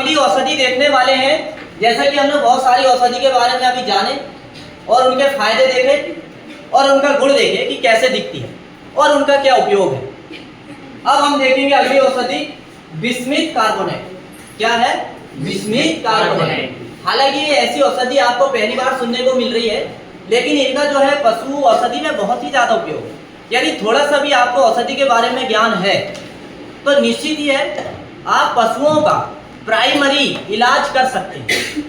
अगली औषधि देखने वाले हैं। जैसा कि हमने बहुत सारी औषधि के बारे में अभी जाने और उनके फायदे देखे और उनका गुण देखे कि कैसे दिखती है और उनका क्या उपयोग है। अब हम देखेंगे अगली औषधि बिस्मिथ कार्बोनेट। क्या है? Bismuth carbonate. हालांकि ये ऐसी औषधि आपको पहली बार सुनने को मिल रही है, लेकिन इनका जो है पशु औषधि में बहुत ही ज्यादा उपयोग है। यदि थोड़ा सा भी आपको औषधि के बारे में ज्ञान है तो निश्चित ही है आप पशुओं का प्राइमरी इलाज कर सकते हैं।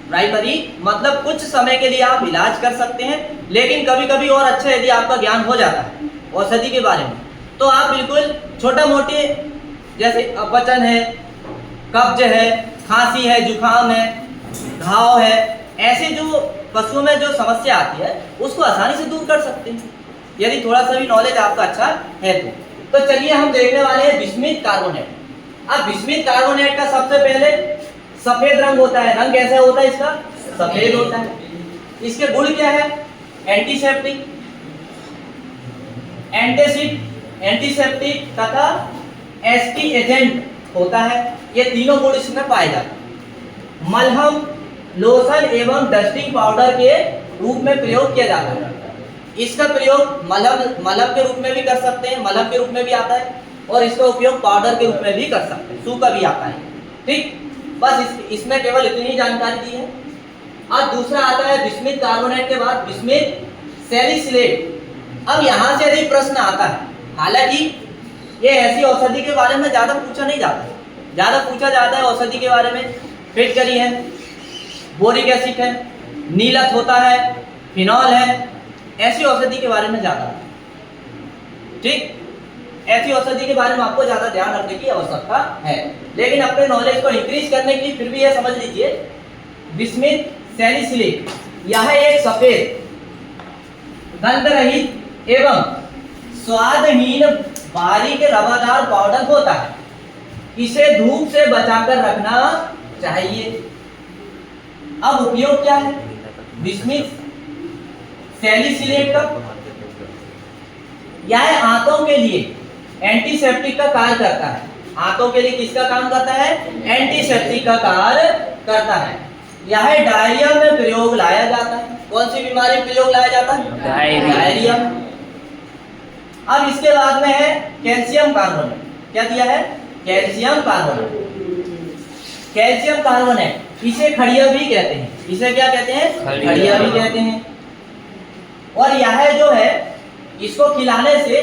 प्राइमरी मतलब कुछ समय के लिए आप इलाज कर सकते हैं, लेकिन कभी कभी और अच्छा यदि आपका ज्ञान हो जाता है औषधि के बारे में तो आप बिल्कुल छोटा मोटे जैसे अपचन है, कब्ज है, खांसी है, जुकाम है, घाव है, ऐसे जो पशुओं में जो समस्या आती है उसको आसानी से दूर कर सकते हैं यदि थोड़ा सा भी नॉलेज आपका अच्छा है तो चलिए हम देखने वाले हैं बिस्मिथ कार्बोनेट। अब बिस्मिथ कार्बोनेट का सबसे पहले सफेद रंग होता है। रंग कैसा होता है इसका? सफेद होता है। इसके गुण क्या है? एंटीसेप्टिक, एंटीसिड, एंटीसेप्टिक तथा एस्टी एजेंट होता है। ये तीनों गुण इसमें पाए जाते हैं। मलहम, लोशन एवं डस्टिंग पाउडर के रूप में प्रयोग किया जाता है। इसका प्रयोग मलहम के रूप में भी कर सकते हैं, मलहम के रूप में भी आता है, और इसका उपयोग पाउडर के रूप में भी कर सकते हैं, सूखा भी आता है। ठीक, बस इसमें केवल इतनी ही जानकारी दी है। अब दूसरा आता है बिस्मिथ कार्बोनेट के बाद बिस्मिथ सैलिसिलेट। अब यहाँ से यदि प्रश्न आता है, हालांकि ये ऐसी औषधि के बारे में ज्यादा पूछा नहीं जाता, ज्यादा पूछा जाता है औषधि के बारे में फिटकरी है, बोरिक एसिड है, नीलत होता है, फिनॉल है, ऐसी औषधि के बारे में ज्यादा। ठीक, ऐसी औषधि के बारे में आपको ज्यादा ध्यान रखने की आवश्यकता है, लेकिन अपने नॉलेज को इंक्रीज करने के लिए फिर भी यह समझ लीजिए बिस्मिथ सैलिसिलेट यह एक सफेद गंध रहित एवं स्वादहीन बारीक रवादार पाउडर होता है। इसे धूप से बचाकर रखना चाहिए। अब उपयोग क्या है बिस्मिथ सैलिसिलेट का? यह आंतों के लिए एंटीसेप्टिक का कार्य करता है। आंतों के लिए किसका काम करता है? एंटीसेप्टिक का कार्य करता है। यह डायरिया में प्रयोग लाया जाता है। कौन सी बीमारी में प्रयोग लाया जाता है? डायरिया। अब इसके बाद में है कैल्शियम कार्बोनेट। क्या दिया है? Calcium carbonate. कैल्शियम कार्बोनेट इसे खड़िया भी कहते हैं। इसे क्या कहते हैं? खड़िया भी कहते हैं। और यह जो है इसको खिलाने से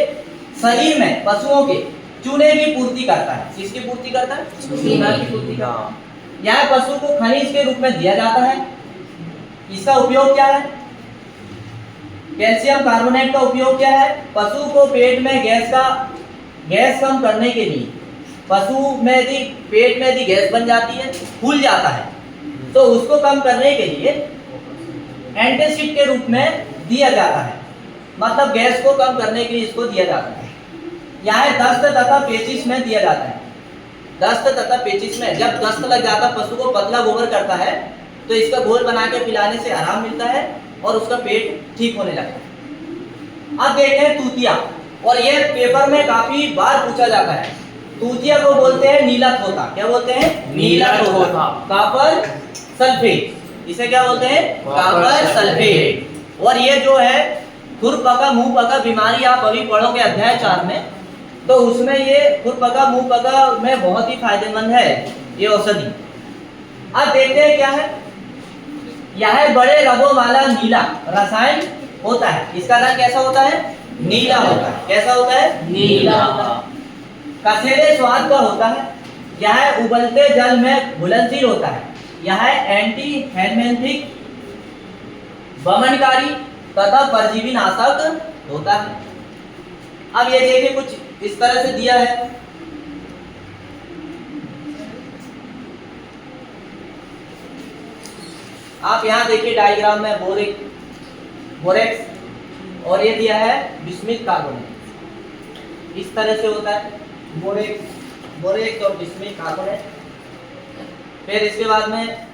शरीर में पशुओं के चूने की पूर्ति करता है। किसकी पूर्ति करता है? चूना की पूर्ति करता है। यह पशु को खनिज के रूप में दिया जाता है। इसका उपयोग क्या है? कैल्शियम कार्बोनेट का उपयोग क्या है? पशु को पेट में गैस कम करने के लिए, पशु में यदि पेट में यदि गैस बन जाती है, फूल जाता है, तो उसको कम करने के लिए एंटीसिड के रूप में दिया जाता है। मतलब गैस को कम करने के लिए इसको दिया जाता है। यह दस्त तथा पेचिश में दिया जाता है। दस्त तथा पेचिश में जब दस्त लग जाता है, पशु को पतला गोबर करता है, तो इसका घोल बना के पिलाने से आराम मिलता है और उसका पेट ठीक होने लगता है। अब देखते हैं तूतिया, और यह पेपर में काफी बार पूछा जाता है। तूतिया को बोलते हैं नीलत होता। क्या बोलते हैं? नीलत होता। Copper sulphate. इसे क्या बोलते हैं? Copper sulphate. और ये जो है खुरपका मुंहपका बीमारी आप अभी पढ़ोगे अध्याय 4 में, तो उसमें ये खुरपका मुंहपका में बहुत ही फायदेमंद है ये औषधि। अब देखते हैं क्या है। यह बड़े रगों वाला नीला रसायन होता है। इसका रंग कैसा होता है? नीला होता है। कैसा होता है? नीला होता है। कसेले स्वाद का होता है। यह उबलते जल में घुलनशील होता है। यह एंटी हेलमिंथिक, वमनकारी तथा परजीवी नाशक होता है। अब ये देखिए कुछ इस तरह से दिया है। आप यहाँ देखिए डायग्राम में बोरेक्स, और ये दिया है बिस्मिथ कार्बोनेट। इस तरह से होता है बोरेक्स और बिस्मिथ कार्बोनेट। फिर इसके बाद में